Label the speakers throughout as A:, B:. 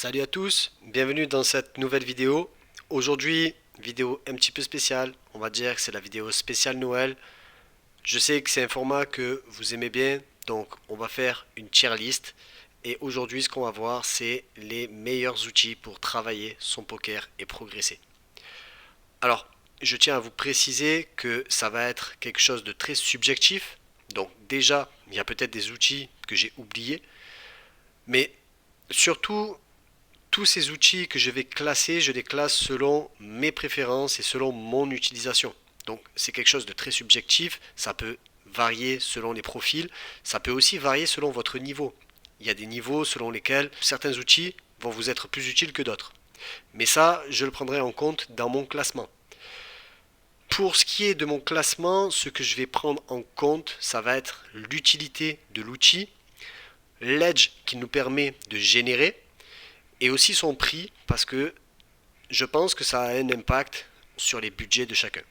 A: Salut à tous, bienvenue dans cette nouvelle vidéo. Aujourd'hui, vidéo un petit peu spéciale, on va dire que c'est la vidéo spéciale Noël. Je sais que c'est un format que vous aimez bien, donc on va faire une tier list. Et aujourd'hui, ce qu'on va voir, c'est les meilleurs outils pour travailler son poker et progresser. Alors, je tiens à vous préciser que ça va être quelque chose de très subjectif. Donc déjà, il y a peut-être des outils que j'ai oubliés, mais surtout, tous ces outils que je vais classer, je les classe selon mes préférences et selon mon utilisation. Donc c'est quelque chose de très subjectif, ça peut varier selon les profils, ça peut aussi varier selon votre niveau. Il y a des niveaux selon lesquels certains outils vont vous être plus utiles que d'autres. Mais ça, je le prendrai en compte dans mon classement. Pour ce qui est de mon classement, ce que je vais prendre en compte, ça va être l'utilité de l'outil, l'edge qu'il nous permet de générer, et aussi son prix, parce que je pense que ça a un impact sur les budgets de chacun.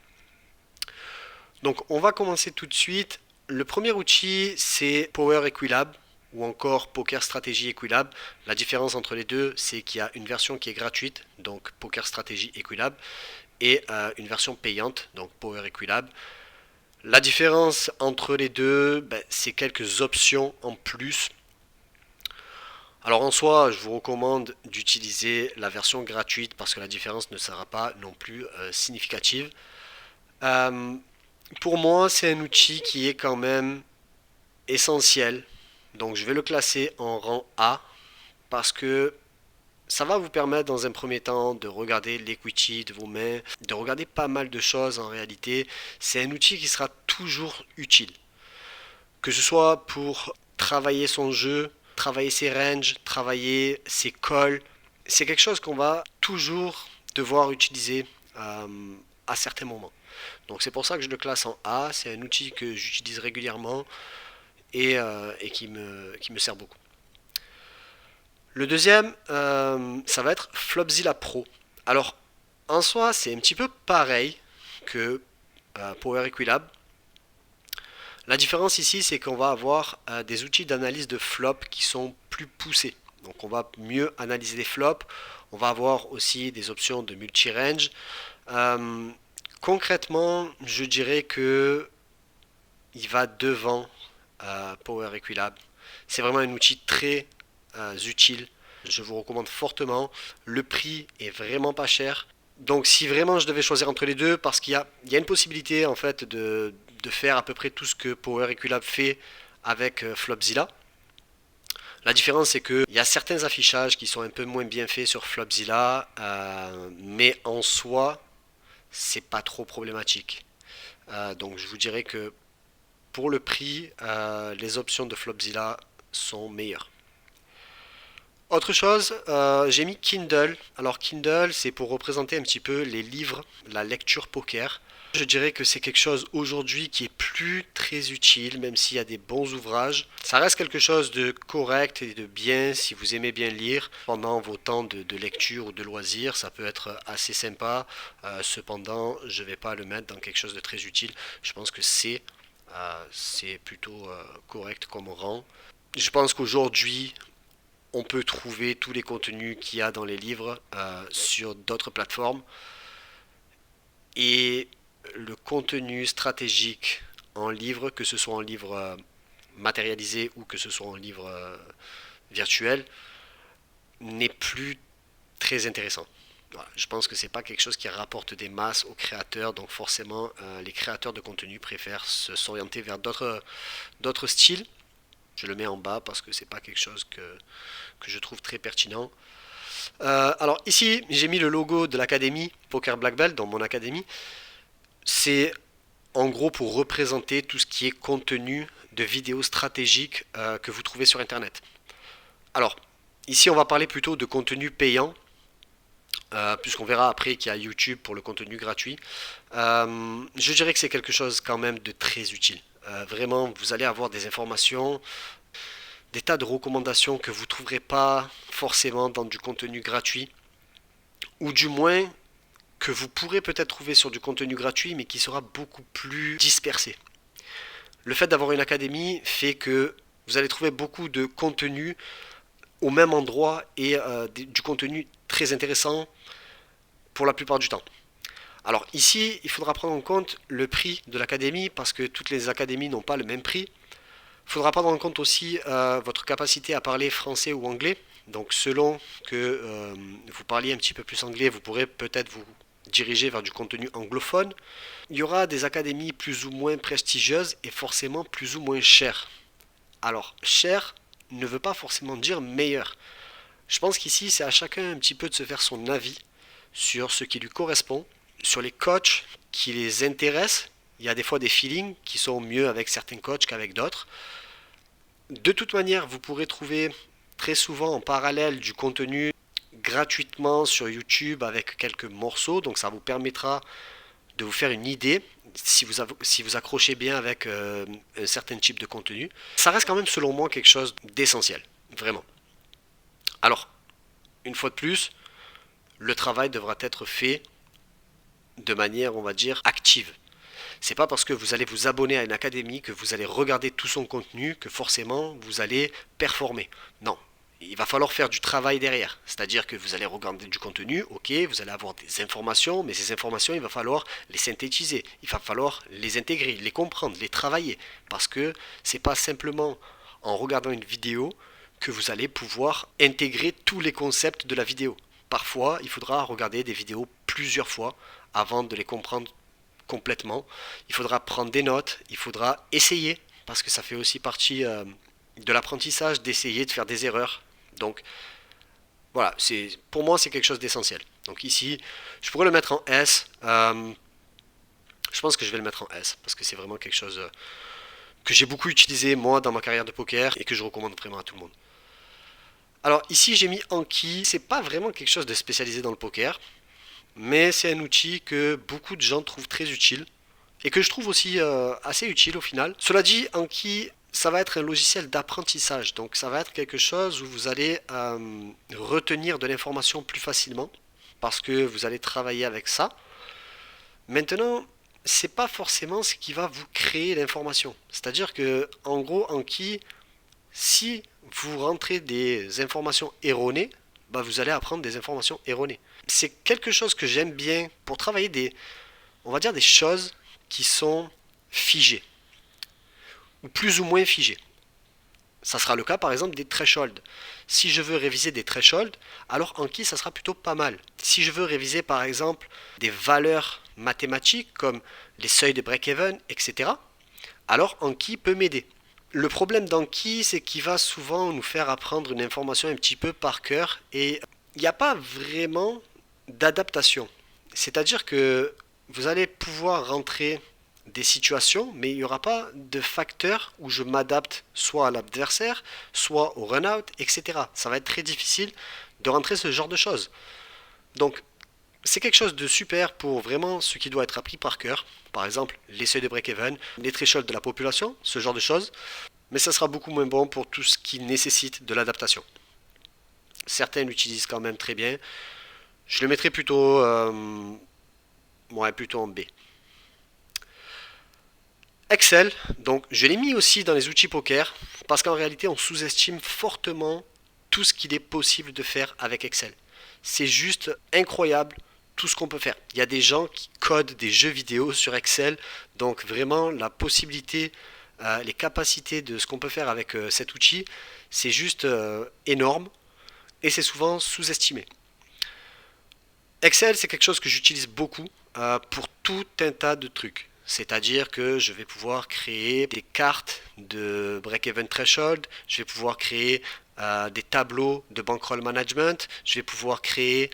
A: Donc on va commencer tout de suite. Le premier outil, c'est Power Equilab ou encore Poker Strategy Equilab. La différence entre les deux, c'est qu'il y a une version qui est gratuite, donc Poker Strategy Equilab, et une version payante, donc Power Equilab. La différence entre les deux, c'est quelques options en plus. Alors en soi, je vous recommande d'utiliser la version gratuite parce que la différence ne sera pas non plus significative. Euh, pour moi, c'est un outil qui est quand même essentiel. Donc je vais le classer en rang A parce que ça va vous permettre dans un premier temps de regarder l'equity de vos mains, de regarder pas mal de choses en réalité. C'est un outil qui sera toujours utile. Que ce soit pour travailler son jeu, travailler ses ranges, travailler ses calls, c'est quelque chose qu'on va toujours devoir utiliser à certains moments. Donc c'est pour ça que je le classe en A, c'est un outil que j'utilise régulièrement et qui me sert beaucoup. Le deuxième, ça va être Flopzilla Pro. Alors en soi, c'est un petit peu pareil que Power Equilab. La différence ici, c'est qu'on va avoir des outils d'analyse de flop qui sont plus poussés. Donc on va mieux analyser les flops. On va avoir aussi des options de multi-range. Euh, Concrètement, je dirais que il va devant Power Equilab. C'est vraiment un outil très utile. Je vous recommande fortement. Le prix est vraiment pas cher. Donc si vraiment je devais choisir entre les deux, parce qu'il y a une possibilité en fait de faire à peu près tout ce que Power Equilab fait avec Flopzilla. La différence c'est qu'il y a certains affichages qui sont un peu moins bien faits sur Flopzilla, mais en soi c'est pas trop problématique. Donc je vous dirais que pour le prix, les options de Flopzilla sont meilleures. Autre chose, j'ai mis Kindle. Alors Kindle, c'est pour représenter un petit peu les livres, la lecture poker. Je dirais que c'est quelque chose aujourd'hui qui est plus très utile, même s'il y a des bons ouvrages. Ça reste quelque chose de correct et de bien si vous aimez bien lire pendant vos temps de lecture ou de loisirs. Ça peut être assez sympa. Cependant, je ne vais pas le mettre dans quelque chose de très utile. Je pense que c'est plutôt correct comme rang. Je pense qu'aujourd'hui, on peut trouver tous les contenus qu'il y a dans les livres sur d'autres plateformes. Et le contenu stratégique en livre, que ce soit en livre matérialisé ou que ce soit en livre virtuel, n'est plus très intéressant. Voilà, je pense que c'est pas quelque chose qui rapporte des masses aux créateurs, donc forcément les créateurs de contenu préfèrent s'orienter vers d'autres styles. Je le mets en bas parce que c'est pas quelque chose que je trouve très pertinent. Alors ici, j'ai mis le logo de l'académie Poker Black Belt dans mon académie. C'est en gros pour représenter tout ce qui est contenu de vidéos stratégiques que vous trouvez sur Internet. Alors, ici on va parler plutôt de contenu payant, puisqu'on verra après qu'il y a YouTube pour le contenu gratuit. Je dirais que c'est quelque chose quand même de très utile. Vraiment, vous allez avoir des informations, des tas de recommandations que vous ne trouverez pas forcément dans du contenu gratuit, ou du moins que vous pourrez peut-être trouver sur du contenu gratuit, mais qui sera beaucoup plus dispersé. Le fait d'avoir une académie fait que vous allez trouver beaucoup de contenu au même endroit et du contenu très intéressant pour la plupart du temps. Alors ici, il faudra prendre en compte le prix de l'académie parce que toutes les académies n'ont pas le même prix. Il faudra prendre en compte aussi votre capacité à parler français ou anglais. Donc selon que vous parliez un petit peu plus anglais, vous pourrez peut-être vous diriger vers du contenu anglophone. Il y aura des académies plus ou moins prestigieuses et forcément plus ou moins chères. Alors cher ne veut pas forcément dire meilleur. Je pense qu'ici c'est à chacun un petit peu de se faire son avis sur ce qui lui correspond, sur les coachs qui les intéressent. Il y a des fois des feelings qui sont mieux avec certains coachs qu'avec d'autres. De toute manière, vous pourrez trouver très souvent en parallèle du contenu gratuitement sur YouTube avec quelques morceaux, donc ça vous permettra de vous faire une idée si vous accrochez bien avec un certain type de contenu. Ça reste quand même selon moi quelque chose d'essentiel, vraiment. Alors, une fois de plus, le travail devra être fait de manière, on va dire, active. C'est pas parce que vous allez vous abonner à une académie que vous allez regarder tout son contenu que forcément vous allez performer. Non, il va falloir faire du travail derrière. C'est-à-dire que vous allez regarder du contenu, ok, vous allez avoir des informations, mais ces informations, il va falloir les synthétiser, il va falloir les intégrer, les comprendre, les travailler. Parce que c'est pas simplement en regardant une vidéo que vous allez pouvoir intégrer tous les concepts de la vidéo. Parfois, il faudra regarder des vidéos plusieurs fois avant de les comprendre complètement. Il faudra prendre des notes, il faudra essayer, parce que ça fait aussi partie de l'apprentissage, d'essayer de faire des erreurs. Donc voilà, pour moi c'est quelque chose d'essentiel. Donc ici, je pourrais le mettre en S. Je pense que je vais le mettre en S, parce que c'est vraiment quelque chose que j'ai beaucoup utilisé moi dans ma carrière de poker et que je recommande vraiment à tout le monde. Alors ici j'ai mis Anki, c'est pas vraiment quelque chose de spécialisé dans le poker, mais c'est un outil que beaucoup de gens trouvent très utile et que je trouve aussi assez utile au final. Cela dit, Anki, ça va être un logiciel d'apprentissage, donc ça va être quelque chose où vous allez retenir de l'information plus facilement parce que vous allez travailler avec ça. Maintenant, c'est pas forcément ce qui va vous créer l'information. C'est-à-dire que en gros, Anki, si vous rentrez des informations erronées, bah vous allez apprendre des informations erronées. C'est quelque chose que j'aime bien pour travailler on va dire des choses qui sont figées ou plus ou moins figées. Ça sera le cas par exemple des thresholds. Si je veux réviser des thresholds, alors Anki ça sera plutôt pas mal. Si je veux réviser par exemple des valeurs mathématiques comme les seuils de break-even, etc., alors Anki peut m'aider. Le problème d'Anki, c'est qu'il va souvent nous faire apprendre une information un petit peu par cœur et il n'y a pas vraiment d'adaptation. C'est-à-dire que vous allez pouvoir rentrer des situations, mais il n'y aura pas de facteur où je m'adapte soit à l'adversaire, soit au run-out, etc. Ça va être très difficile de rentrer ce genre de choses. Donc, c'est quelque chose de super pour vraiment ce qui doit être appris par cœur. Par exemple, les seuils de break-even, les thresholds de la population, ce genre de choses. Mais ça sera beaucoup moins bon pour tout ce qui nécessite de l'adaptation. Certains l'utilisent quand même très bien. Je le mettrai plutôt en B. Excel, donc je l'ai mis aussi dans les outils poker parce qu'en réalité on sous-estime fortement tout ce qu'il est possible de faire avec Excel. C'est juste incroyable tout ce qu'on peut faire. Il y a des gens qui codent des jeux vidéo sur Excel, donc vraiment la possibilité, les capacités de ce qu'on peut faire avec cet outil, c'est juste énorme et c'est souvent sous-estimé. Excel, c'est quelque chose que j'utilise beaucoup pour tout un tas de trucs. C'est-à-dire que je vais pouvoir créer des cartes de break-even threshold, je vais pouvoir créer des tableaux de bankroll management, je vais pouvoir créer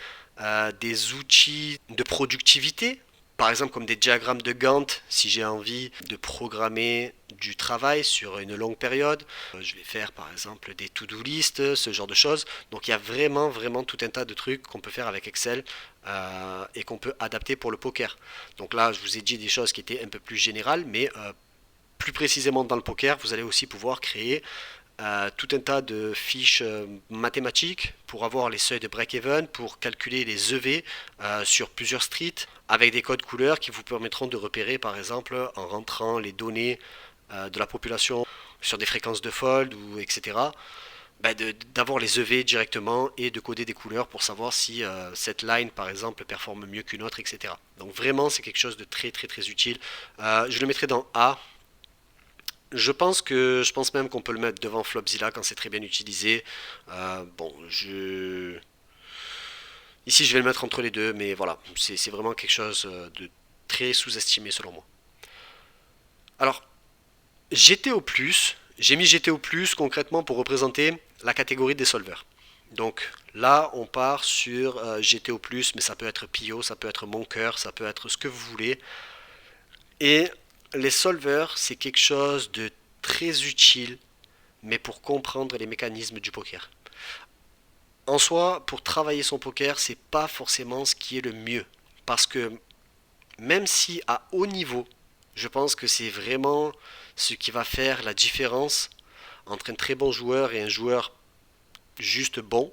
A: des outils de productivité, par exemple comme des diagrammes de Gantt, si j'ai envie de programmer du travail sur une longue période. Je vais faire par exemple des to-do list, ce genre de choses. Donc il y a vraiment tout un tas de trucs qu'on peut faire avec Excel et qu'on peut adapter pour le poker. Donc là, je vous ai dit des choses qui étaient un peu plus générales, mais plus précisément dans le poker, vous allez aussi pouvoir créer tout un tas de fiches mathématiques pour avoir les seuils de break-even, pour calculer les EV sur plusieurs streets, avec des codes couleurs qui vous permettront de repérer par exemple en rentrant les données de la population sur des fréquences de fold, ou etc. d'avoir les EV directement et de coder des couleurs pour savoir si cette line par exemple performe mieux qu'une autre, etc. Donc vraiment c'est quelque chose de très très très utile. Je le mettrai dans A. Je pense même qu'on peut le mettre devant Flopzilla quand c'est très bien utilisé. Bon, ici je vais le mettre entre les deux, mais voilà, c'est vraiment quelque chose de très sous-estimé selon moi. Alors, GTO+, j'ai mis GTO+, concrètement pour représenter la catégorie des solvers. Donc là, on part sur GTO+, mais ça peut être Pio, ça peut être Monker, ça peut être ce que vous voulez. Et les solvers, c'est quelque chose de très utile, mais pour comprendre les mécanismes du poker. En soi, pour travailler son poker, c'est pas forcément ce qui est le mieux. Parce que même si à haut niveau, je pense que c'est vraiment ce qui va faire la différence entre un très bon joueur et un joueur juste bon.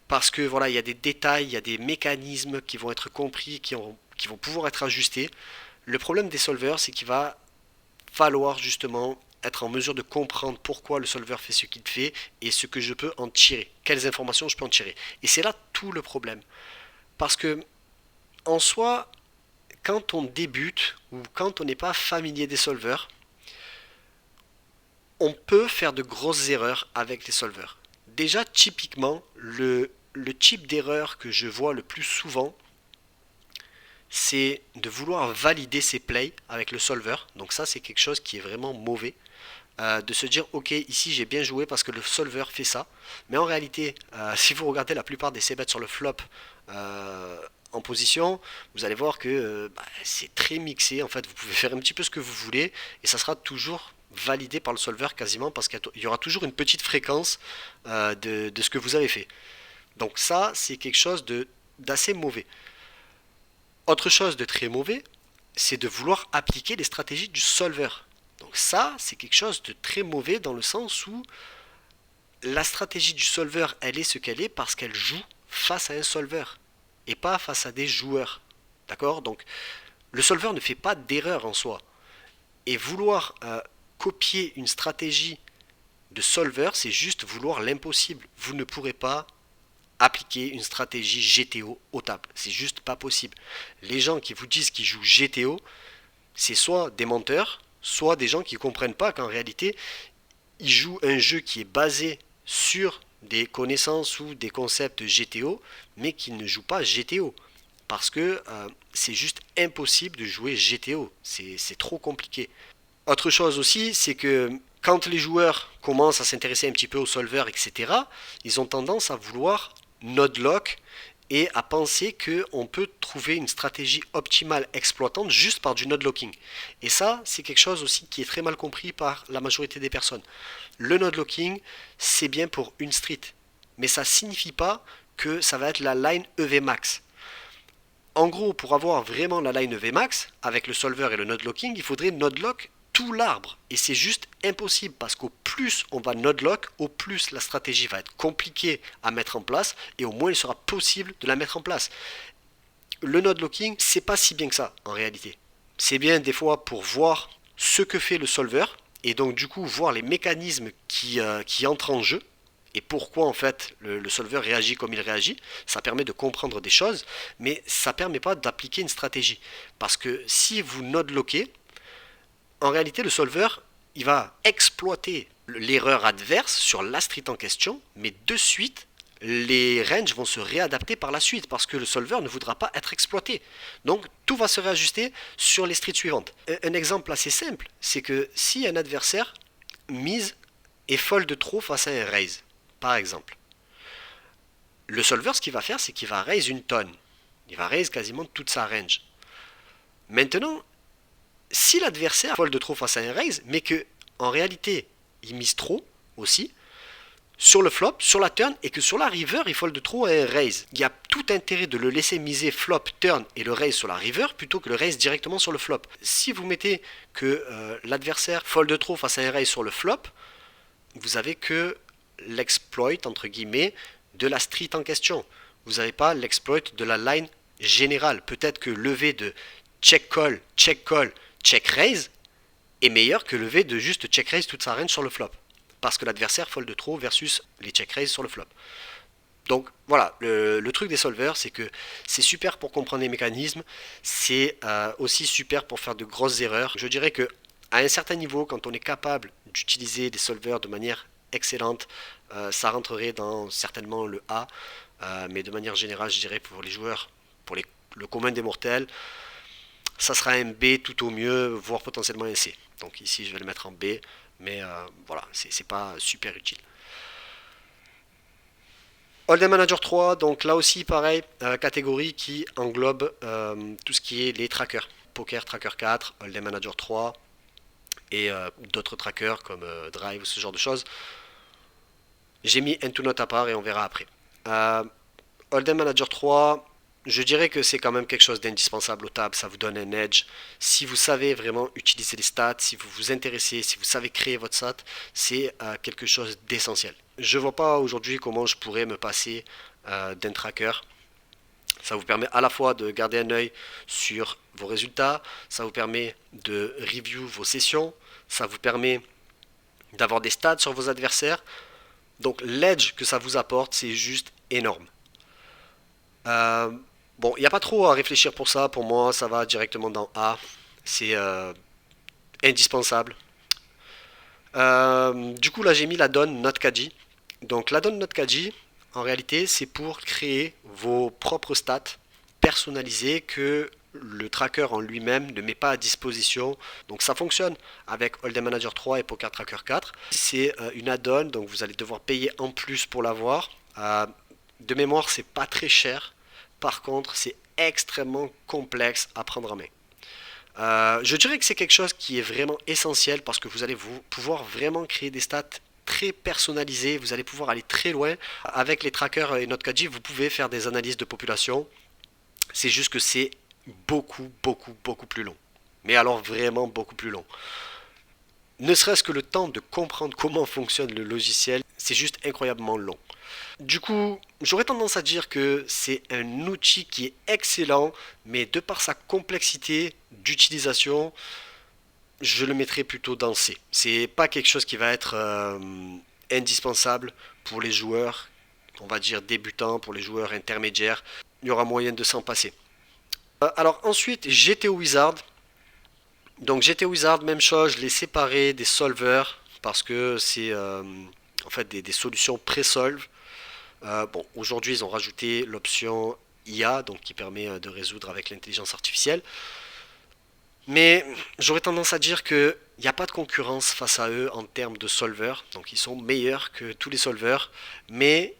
A: Parce que voilà, il y a des détails, il y a des mécanismes qui vont être compris, qui vont pouvoir être ajustés. Le problème des solvers, c'est qu'il va falloir justement être en mesure de comprendre pourquoi le solver fait ce qu'il fait et ce que je peux en tirer, quelles informations je peux en tirer. Et c'est là tout le problème. Parce que en soi, quand on débute ou quand on n'est pas familier des solvers, on peut faire de grosses erreurs avec les solvers. Déjà, typiquement, le type d'erreur que je vois le plus souvent, c'est de vouloir valider ses plays avec le solver. Donc ça, c'est quelque chose qui est vraiment mauvais. De se dire, ok, ici j'ai bien joué parce que le solver fait ça. Mais en réalité, si vous regardez la plupart des c-bets sur le flop en position, vous allez voir que c'est très mixé. En fait, vous pouvez faire un petit peu ce que vous voulez et ça sera toujours validé par le solver quasiment parce qu'il y aura toujours une petite fréquence de ce que vous avez fait. Donc ça, c'est quelque chose d'assez mauvais. Autre chose de très mauvais, c'est de vouloir appliquer les stratégies du solver. Donc ça, c'est quelque chose de très mauvais dans le sens où la stratégie du solver, elle est ce qu'elle est parce qu'elle joue face à un solver et pas face à des joueurs. D'accord? Donc le solver ne fait pas d'erreur en soi. Et vouloir copier une stratégie de solver, c'est juste vouloir l'impossible. Vous ne pourrez pas appliquer une stratégie GTO aux tables. C'est juste pas possible. Les gens qui vous disent qu'ils jouent GTO, c'est soit des menteurs, soit des gens qui ne comprennent pas qu'en réalité, ils jouent un jeu qui est basé sur des connaissances ou des concepts GTO, mais qui ne jouent pas GTO. Parce que c'est juste impossible de jouer GTO. C'est trop compliqué. Autre chose aussi, c'est que quand les joueurs commencent à s'intéresser un petit peu au solver, etc., ils ont tendance à vouloir node-lock et à penser qu'on peut trouver une stratégie optimale exploitante juste par du node-locking. Et ça, c'est quelque chose aussi qui est très mal compris par la majorité des personnes. Le node-locking, c'est bien pour une street, mais ça ne signifie pas que ça va être la line EV max. En gros, pour avoir vraiment la line EV max, avec le solver et le node-locking, il faudrait node-lock tout l'arbre. Et c'est juste impossible parce qu'au plus on va node-lock, au plus la stratégie va être compliquée à mettre en place et au moins il sera possible de la mettre en place. Le node-locking, c'est pas si bien que ça en réalité. C'est bien des fois pour voir ce que fait le solver et donc du coup voir les mécanismes qui entrent en jeu et pourquoi en fait le solver réagit comme il réagit. Ça permet de comprendre des choses, mais ça ne permet pas d'appliquer une stratégie. Parce que si vous node-lockez, en réalité, le solver, il va exploiter l'erreur adverse sur la street en question, mais de suite, les ranges vont se réadapter par la suite parce que le solver ne voudra pas être exploité. Donc tout va se réajuster sur les streets suivantes. Un exemple assez simple, c'est que si un adversaire mise et fold trop face à un raise, par exemple, le solver, ce qu'il va faire, c'est qu'il va raise une tonne. Il va raise quasiment toute sa range. Maintenant, si l'adversaire fold trop face à un raise, mais que en réalité il mise trop aussi sur le flop, sur la turn, et que sur la river il fold trop à un raise, il y a tout intérêt de le laisser miser flop, turn et le raise sur la river plutôt que le raise directement sur le flop. Si vous mettez que l'adversaire fold trop face à un raise sur le flop, vous avez que l'exploit entre guillemets de la street en question. Vous n'avez pas l'exploit de la line générale. Peut-être que lever de check call, check raise est meilleur que lever de juste check raise toute sa range sur le flop. parce que l'adversaire fold trop versus les check raise sur le flop. Donc voilà, le truc des solvers, c'est que c'est super pour comprendre les mécanismes, c'est aussi super pour faire de grosses erreurs. Je dirais que à un certain niveau, quand on est capable d'utiliser des solvers de manière excellente, ça rentrerait dans certainement le A, mais de manière générale, je dirais pour les joueurs, pour le commun des mortels, ça sera un B tout au mieux, voire potentiellement un C. Donc ici, je vais le mettre en B, mais voilà, c'est pas super utile. Hold'em Manager 3, donc là aussi pareil, catégorie qui englobe tout ce qui est les trackers. Poker Tracker 4, Hold'em Manager 3 et d'autres trackers comme Drive ou ce genre de choses. J'ai mis Into Note à part et on verra après. Hold'em Manager 3, je dirais que c'est quand même quelque chose d'indispensable au table, ça vous donne un edge. Si vous savez vraiment utiliser les stats, si vous vous intéressez, si vous savez créer votre stat, c'est quelque chose d'essentiel. Je vois pas aujourd'hui comment je pourrais me passer d'un tracker. Ça vous permet à la fois de garder un œil sur vos résultats, ça vous permet de review vos sessions, ça vous permet d'avoir des stats sur vos adversaires. Donc l'edge que ça vous apporte, c'est juste énorme. Euh, bon, il n'y a pas trop à réfléchir pour ça. Pour moi, ça va directement dans A. C'est indispensable. Du coup, là, j'ai mis la donne NotKG. Donc, la donne NotKG, en réalité, c'est pour créer vos propres stats personnalisées que le tracker en lui-même ne met pas à disposition. Donc, ça fonctionne avec Hold'em Manager 3 et Poker Tracker 4. C'est une add-on, donc vous allez devoir payer en plus pour l'avoir. De mémoire, c'est pas très cher. Par contre, c'est extrêmement complexe à prendre en main. Je dirais que c'est quelque chose qui est vraiment essentiel parce que vous allez pouvoir vraiment créer des stats très personnalisées, vous allez pouvoir aller très loin. Avec les trackers et NotKG, vous pouvez faire des analyses de population. C'est juste que c'est beaucoup plus long. Mais alors vraiment beaucoup plus long. Ne serait-ce que le temps de comprendre comment fonctionne le logiciel, c'est juste incroyablement long. Du coup, j'aurais tendance à dire que c'est un outil qui est excellent, mais de par sa complexité d'utilisation, je le mettrais plutôt dans C. C'est pas quelque chose qui va être indispensable pour les joueurs, on va dire débutants, pour les joueurs intermédiaires. Il y aura moyen de s'en passer. Alors ensuite, GTO Wizard. Donc GTO Wizard, même chose, je l'ai séparé des solvers parce que c'est en fait des solutions pré-solve. Bon, aujourd'hui, ils ont rajouté l'option IA, donc qui permet de résoudre avec l'intelligence artificielle. Mais j'aurais tendance à dire qu'il n'y a pas de concurrence face à eux en termes de solvers. Donc ils sont meilleurs que tous les solvers, mais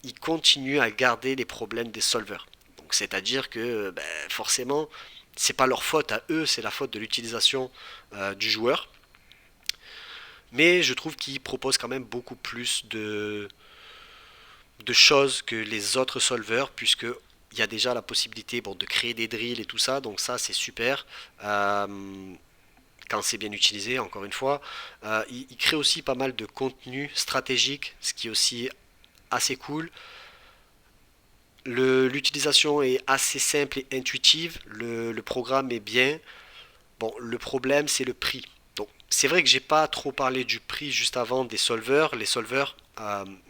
A: ils continuent à garder les problèmes des solvers. Donc c'est-à-dire que forcément, c'est pas leur faute à eux, c'est la faute de l'utilisation du joueur. Mais je trouve qu'ils proposent quand même beaucoup plus de choses que les autres solvers, puisque il y a déjà la possibilité de créer des drills et tout ça, donc ça c'est super. Quand c'est bien utilisé, encore une fois. Il crée aussi pas mal de contenu stratégique, ce qui est aussi assez cool. L'utilisation est assez simple et intuitive, le programme est bien. Bon, le problème c'est le prix. Donc c'est vrai que j'ai pas trop parlé du prix juste avant des solvers. Les solvers,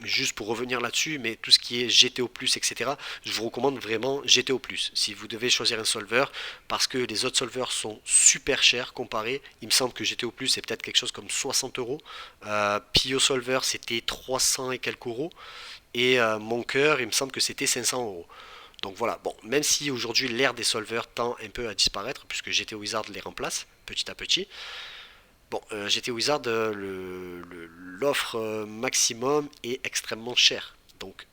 A: juste pour revenir là-dessus, mais tout ce qui est GTO+, etc., je vous recommande vraiment GTO+. Si vous devez choisir un solver, parce que les autres solvers sont super chers comparés, il me semble que GTO+, c'est peut-être quelque chose comme 60 euros. Pio Solver, c'était 300 et quelques euros. Et mon cœur, il me semble que c'était 500 euros. Donc voilà, bon, même si aujourd'hui l'ère des solvers tend un peu à disparaître, puisque GT Wizard les remplace petit à petit, bon, GT Wizard, l'offre maximum est extrêmement chère. Donc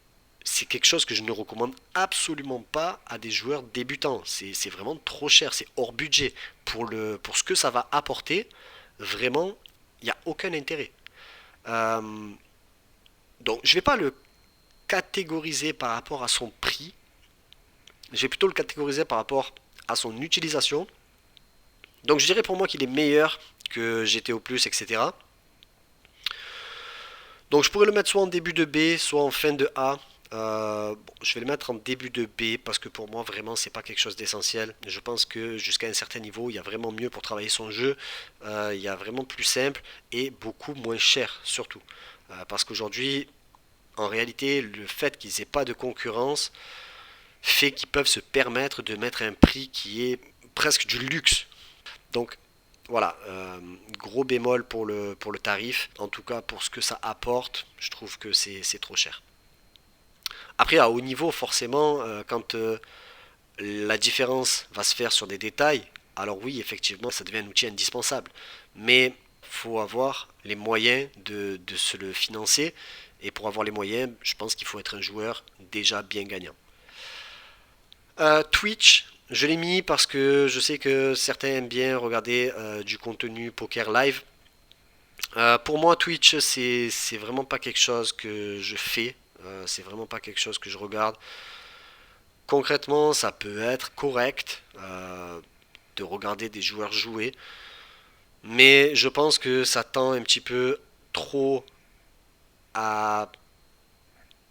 A: c'est quelque chose que je ne recommande absolument pas à des joueurs débutants. C'est vraiment trop cher, c'est hors budget. Pour ce que ça va apporter, vraiment, il n'y a aucun intérêt. Euh, donc je ne vais pas le catégoriser par rapport à son prix, je vais plutôt le catégoriser par rapport à son utilisation. Donc je dirais pour moi qu'il est meilleur que GTO+, etc. Donc je pourrais le mettre soit en début de B, soit en fin de A. Bon, je vais le mettre en début de B parce que pour moi vraiment c'est pas quelque chose d'essentiel. Je pense que jusqu'à un certain niveau il y a vraiment mieux pour travailler son jeu. Il y a vraiment plus simple et beaucoup moins cher surtout. Parce qu'aujourd'hui en réalité le fait qu'ils aient pas de concurrence fait qu'ils peuvent se permettre de mettre un prix qui est presque du luxe. Donc voilà, gros bémol pour le tarif. En tout cas pour ce que ça apporte, je trouve que c'est trop cher. Après, à haut niveau, forcément, quand la différence va se faire sur des détails, alors oui, effectivement, ça devient un outil indispensable. Mais faut avoir les moyens de se le financer. Et pour avoir les moyens, je pense qu'il faut être un joueur déjà bien gagnant. Twitch, je l'ai mis parce que je sais que certains aiment bien regarder du contenu poker live. Pour moi, Twitch, c'est vraiment pas quelque chose que je fais. C'est vraiment pas quelque chose que je regarde. Concrètement, ça peut être correct de regarder des joueurs jouer, mais je pense que ça tend un petit peu trop à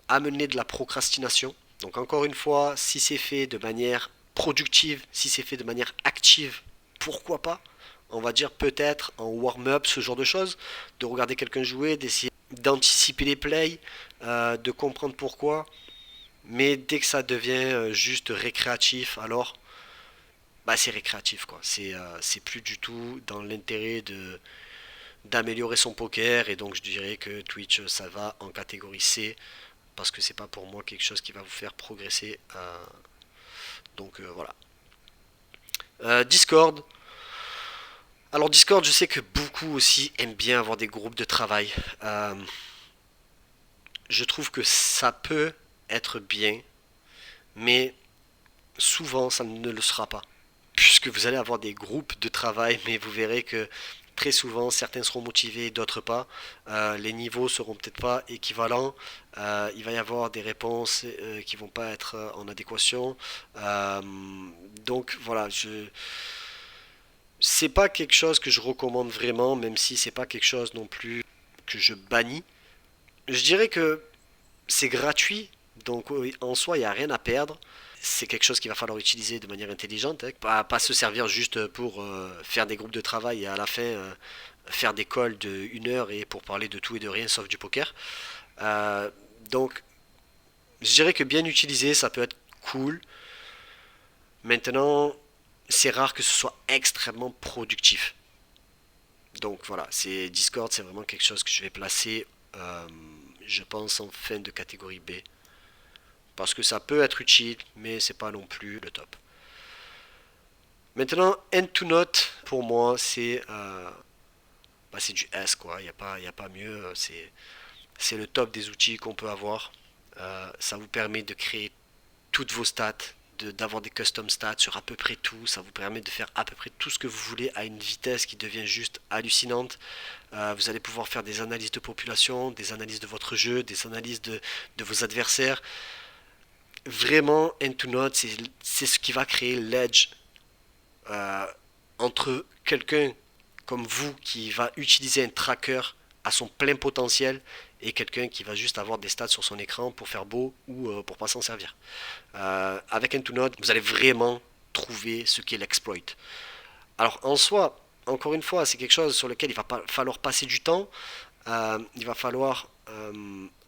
A: amener de la procrastination. Donc encore une fois, si c'est fait de manière productive, si c'est fait de manière active, pourquoi pas? On va dire peut-être en warm-up, ce genre de choses, de regarder quelqu'un jouer, d'essayer d'anticiper les plays, de comprendre pourquoi. Mais dès que ça devient juste récréatif, alors bah, c'est récréatif quoi. C'est plus du tout dans l'intérêt de d'améliorer son poker et donc je dirais que Twitch ça va en catégorie C parce que c'est pas pour moi quelque chose qui va vous faire progresser. Donc voilà. Discord. Alors Discord, je sais que beaucoup aussi aiment bien avoir des groupes de travail. Je trouve que ça peut être bien, mais souvent ça ne le sera pas. Puisque vous allez avoir des groupes de travail, mais vous verrez que très souvent certains seront motivés, d'autres pas. Les niveaux seront peut-être pas équivalents. Il va y avoir des réponses qui vont pas être en adéquation. Euh, donc voilà, c'est pas quelque chose que je recommande vraiment, même si c'est pas quelque chose non plus que je bannis. Je dirais que c'est gratuit, donc en soi il n'y a rien à perdre. C'est quelque chose qu'il va falloir utiliser de manière intelligente, hein. Pas se servir juste pour faire des groupes de travail et à la fin faire des calls de 1 heure et pour parler de tout et de rien sauf du poker. Euh, donc je dirais que bien utilisé ça peut être cool. Maintenant c'est rare que ce soit extrêmement productif. Donc voilà, c'est Discord, c'est vraiment quelque chose que je vais placer, euh, je pense, en fin de catégorie B. Parce que ça peut être utile, mais c'est pas non plus le top. Maintenant, End2Note, pour moi, c'est du S, quoi. Y a pas mieux. C'est le top des outils qu'on peut avoir. Ça vous permet de créer toutes vos stats, d'avoir des custom stats sur à peu près tout. Ça vous permet de faire à peu près tout ce que vous voulez à une vitesse qui devient juste hallucinante. Vous allez pouvoir faire des analyses de population, des analyses de votre jeu, des analyses de vos adversaires. Vraiment, End2Note, c'est ce qui va créer l'edge euh, entre quelqu'un comme vous qui va utiliser un tracker à son plein potentiel et quelqu'un qui va juste avoir des stats sur son écran pour faire beau ou pour pas s'en servir. Avec End2Note, vous allez vraiment trouver ce qu'est l'exploit. Alors en soi, encore une fois, c'est quelque chose sur lequel il va falloir passer du temps, il va falloir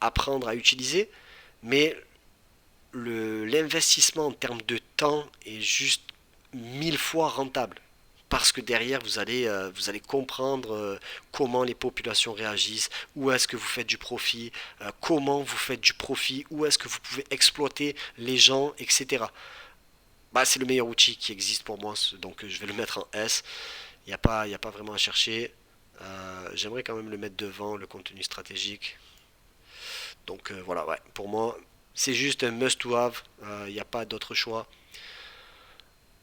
A: apprendre à utiliser, mais l'investissement en termes de temps est juste 1000 fois rentable. Parce que derrière, vous allez comprendre comment les populations réagissent, où est-ce que vous faites du profit, comment vous faites du profit, où est-ce que vous pouvez exploiter les gens, etc. Bah, c'est le meilleur outil qui existe pour moi, donc je vais le mettre en S. Il y a pas vraiment à chercher. J'aimerais quand même le mettre devant le contenu stratégique. Donc voilà, ouais, pour moi, c'est juste un must-to-have. Il n'y a pas d'autre choix.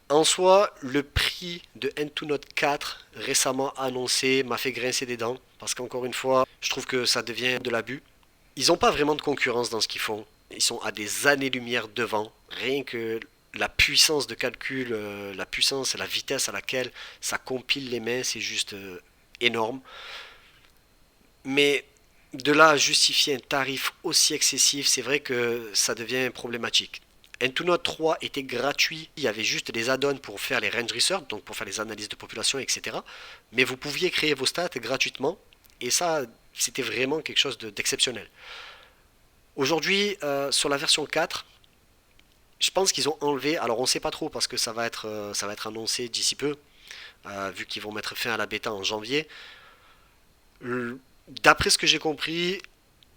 A: En soi, le prix de End2Note 4 récemment annoncé m'a fait grincer des dents parce qu'encore une fois, je trouve que ça devient de l'abus. Ils n'ont pas vraiment de concurrence dans ce qu'ils font. Ils sont à des années-lumière devant. Rien que la puissance de calcul, la puissance et la vitesse à laquelle ça compile les mains, c'est juste énorme. Mais de là à justifier un tarif aussi excessif, c'est vrai que ça devient problématique. Ntunote 3 était gratuit, il y avait juste des add-ons pour faire les range research, donc pour faire les analyses de population, etc. Mais vous pouviez créer vos stats gratuitement, et ça, c'était vraiment quelque chose d'exceptionnel. Aujourd'hui, sur la version 4, je pense qu'ils ont enlevé, alors on ne sait pas trop parce que ça va être annoncé d'ici peu, vu qu'ils vont mettre fin à la bêta en janvier. D'après ce que j'ai compris,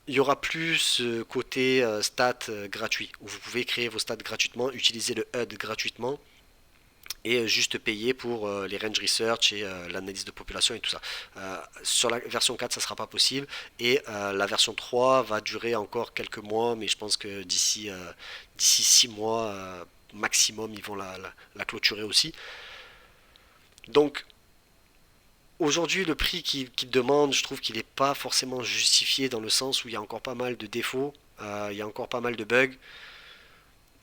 A: il y aura plus ce côté stats gratuit, où vous pouvez créer vos stats gratuitement, utiliser le HUD gratuitement, et juste payer pour les range research et l'analyse de population et tout ça. Sur la version 4, ça ne sera pas possible, et la version 3 va durer encore quelques mois, mais je pense que d'ici 6 mois maximum, ils vont la clôturer aussi. Donc aujourd'hui, le prix qu'il demande, je trouve qu'il n'est pas forcément justifié dans le sens où il y a encore pas mal de défauts, il y a encore pas mal de bugs,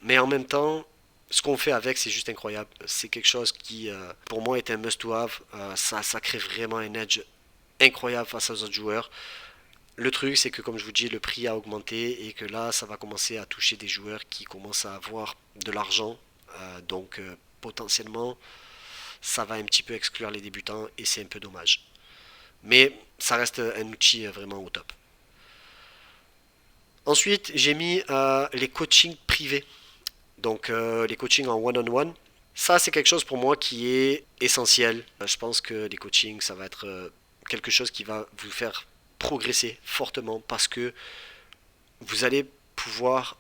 A: mais en même temps, ce qu'on fait avec, c'est juste incroyable. C'est quelque chose qui, pour moi, est un must-to-have. Ça crée vraiment un edge incroyable face aux autres joueurs. Le truc, c'est que, comme je vous dis, le prix a augmenté et que là, ça va commencer à toucher des joueurs qui commencent à avoir de l'argent. Donc, potentiellement, ça va un petit peu exclure les débutants et c'est un peu dommage. Mais ça reste un outil vraiment au top. Ensuite, j'ai mis les coachings privés. Donc les coachings en one-on-one. Ça, c'est quelque chose pour moi qui est essentiel. Je pense que les coachings, ça va être quelque chose qui va vous faire progresser fortement parce que vous allez pouvoir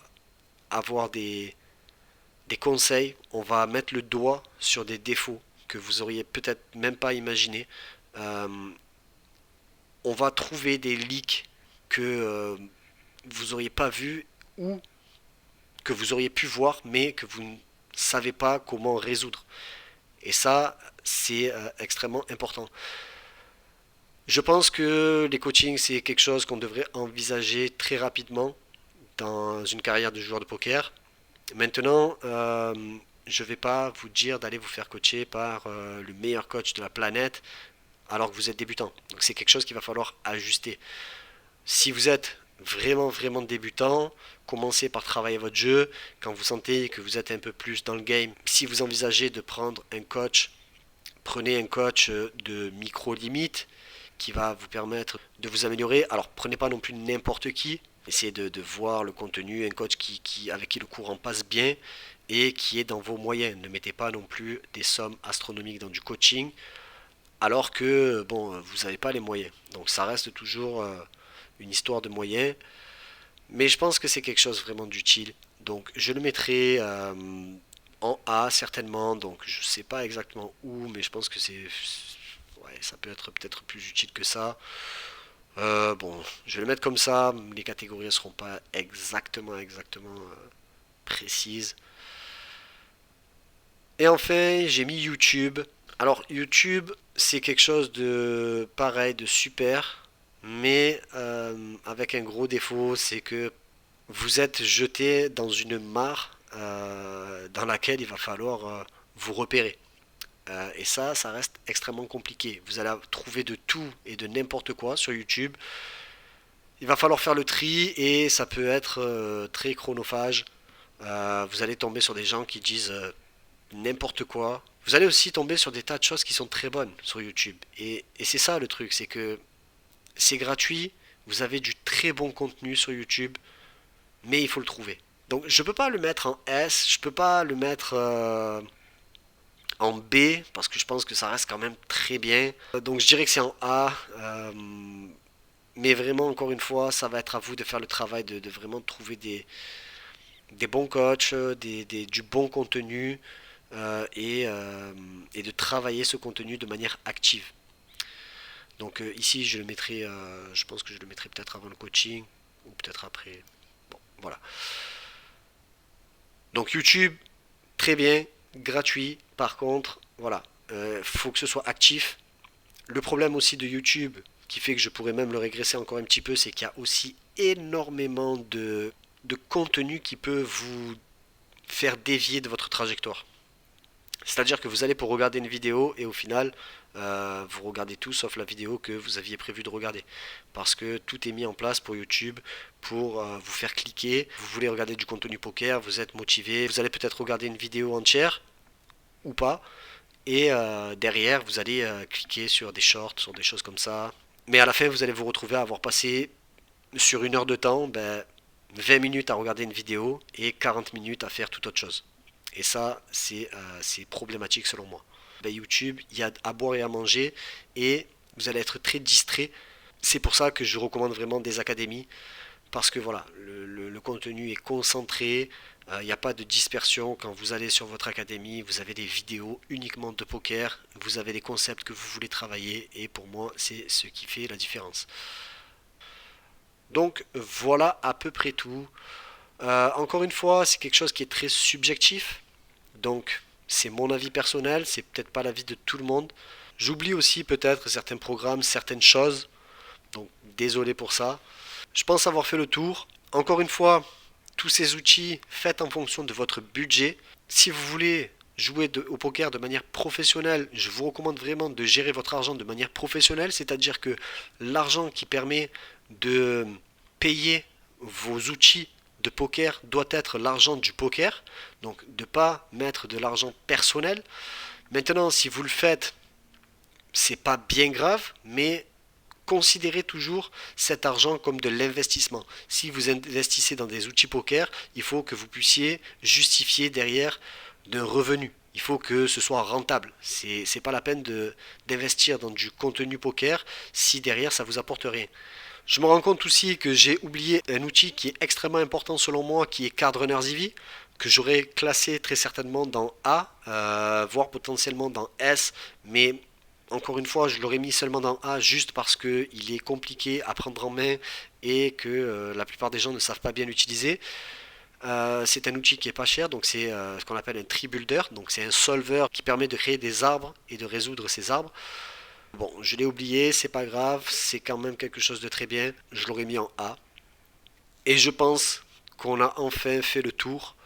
A: avoir des conseils. On va mettre le doigt sur des défauts que vous auriez peut-être même pas imaginé. Euh, on va trouver des leaks que vous auriez pas vu ou que vous auriez pu voir mais que vous ne savez pas comment résoudre. Et ça, c'est extrêmement important. Je pense que les coachings, c'est quelque chose qu'on devrait envisager très rapidement dans une carrière de joueur de poker. Maintenant, je ne vais pas vous dire d'aller vous faire coacher par le meilleur coach de la planète alors que vous êtes débutant. Donc c'est quelque chose qu'il va falloir ajuster. Si vous êtes vraiment débutant, commencez par travailler votre jeu. Quand vous sentez que vous êtes un peu plus dans le game, si vous envisagez de prendre un coach, prenez un coach de micro-limite qui va vous permettre de vous améliorer. Alors prenez pas non plus n'importe qui. Essayez de voir le contenu, un coach avec qui le courant passe bien et qui est dans vos moyens. Ne mettez pas non plus des sommes astronomiques dans du coaching alors que bon, vous n'avez pas les moyens. Donc ça reste toujours une histoire de moyens. Mais je pense que c'est quelque chose vraiment d'utile. Donc je le mettrai en A certainement. Donc je sais pas exactement où, mais je pense que ouais, ça peut être peut-être plus utile que ça. Bon, je vais le mettre comme ça. Les catégories ne seront pas exactement précises. Et enfin, j'ai mis YouTube. Alors YouTube, c'est quelque chose de pareil, de super, mais avec un gros défaut, c'est que vous êtes jeté dans une mare dans laquelle il va falloir vous repérer. Et ça reste extrêmement compliqué. Vous allez trouver de tout et de n'importe quoi sur YouTube. Il va falloir faire le tri et ça peut être très chronophage. Vous allez tomber sur des gens qui disent n'importe quoi. Vous allez aussi tomber sur des tas de choses qui sont très bonnes sur YouTube. Et c'est ça le truc, c'est que c'est gratuit, vous avez du très bon contenu sur YouTube, mais il faut le trouver. Donc je peux pas le mettre en S, je peux pas le mettre en B, parce que je pense que ça reste quand même très bien. Donc je dirais que c'est en A. Mais vraiment, encore une fois, ça va être à vous de faire le travail de vraiment trouver des bons coachs, du bon contenu et de travailler ce contenu de manière active. Donc ici, je pense que je le mettrai peut-être avant le coaching ou peut-être après. Bon, voilà. Donc YouTube, très bien, gratuit. Par contre, voilà, faut que ce soit actif. Le problème aussi de YouTube, qui fait que je pourrais même le régresser encore un petit peu, c'est qu'il y a aussi énormément de contenu qui peut vous faire dévier de votre trajectoire. C'est-à-dire que vous allez pour regarder une vidéo et au final, vous regardez tout sauf la vidéo que vous aviez prévu de regarder. Parce que tout est mis en place pour YouTube, pour vous faire cliquer. Vous voulez regarder du contenu poker, vous êtes motivé, vous allez peut-être regarder une vidéo entière ou pas. Et derrière, vous allez cliquer sur des shorts, sur des choses comme ça. Mais à la fin, vous allez vous retrouver à avoir passé sur une heure de temps, 20 minutes à regarder une vidéo et 40 minutes à faire toute autre chose. Et ça, c'est problématique selon moi. YouTube, il y a à boire et à manger et vous allez être très distrait. C'est pour ça que je recommande vraiment des académies parce que voilà, le contenu est concentré, il n'y a pas de dispersion. Quand vous allez sur votre académie, vous avez des vidéos uniquement de poker, vous avez les concepts que vous voulez travailler et pour moi, c'est ce qui fait la différence. Donc voilà à peu près tout. Encore une fois, c'est quelque chose qui est très subjectif. Donc c'est mon avis personnel, c'est peut-être pas l'avis de tout le monde. J'oublie aussi peut-être certains programmes, certaines choses. Donc désolé pour ça. Je pense avoir fait le tour. Encore une fois, tous ces outils, faites en fonction de votre budget. Si vous voulez jouer au poker de manière professionnelle, je vous recommande vraiment de gérer votre argent de manière professionnelle, c'est-à-dire que l'argent qui permet de payer vos outils de poker doit être l'argent du poker, donc de ne pas mettre de l'argent personnel. Maintenant, si vous le faites, c'est pas bien grave, mais considérez toujours cet argent comme de l'investissement. Si vous investissez dans des outils poker, il faut que vous puissiez justifier derrière d'un revenu. Il faut que ce soit rentable. C'est pas la peine d'investir dans du contenu poker si derrière ça vous apporte rien. Je me rends compte aussi que j'ai oublié un outil qui est extrêmement important selon moi, qui est Card Runners EV, que j'aurais classé très certainement dans A, voire potentiellement dans S, mais encore une fois, je l'aurais mis seulement dans A juste parce qu'il est compliqué à prendre en main et que la plupart des gens ne savent pas bien l'utiliser. C'est un outil qui est pas cher, donc c'est ce qu'on appelle un tree builder, donc c'est un solver qui permet de créer des arbres et de résoudre ces arbres. Bon, je l'ai oublié, c'est pas grave, c'est quand même quelque chose de très bien, je l'aurais mis en A. Et je pense qu'on a enfin fait le tour.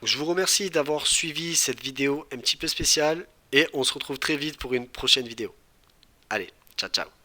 A: Je vous remercie d'avoir suivi cette vidéo un petit peu spéciale et on se retrouve très vite pour une prochaine vidéo. Allez, ciao ciao.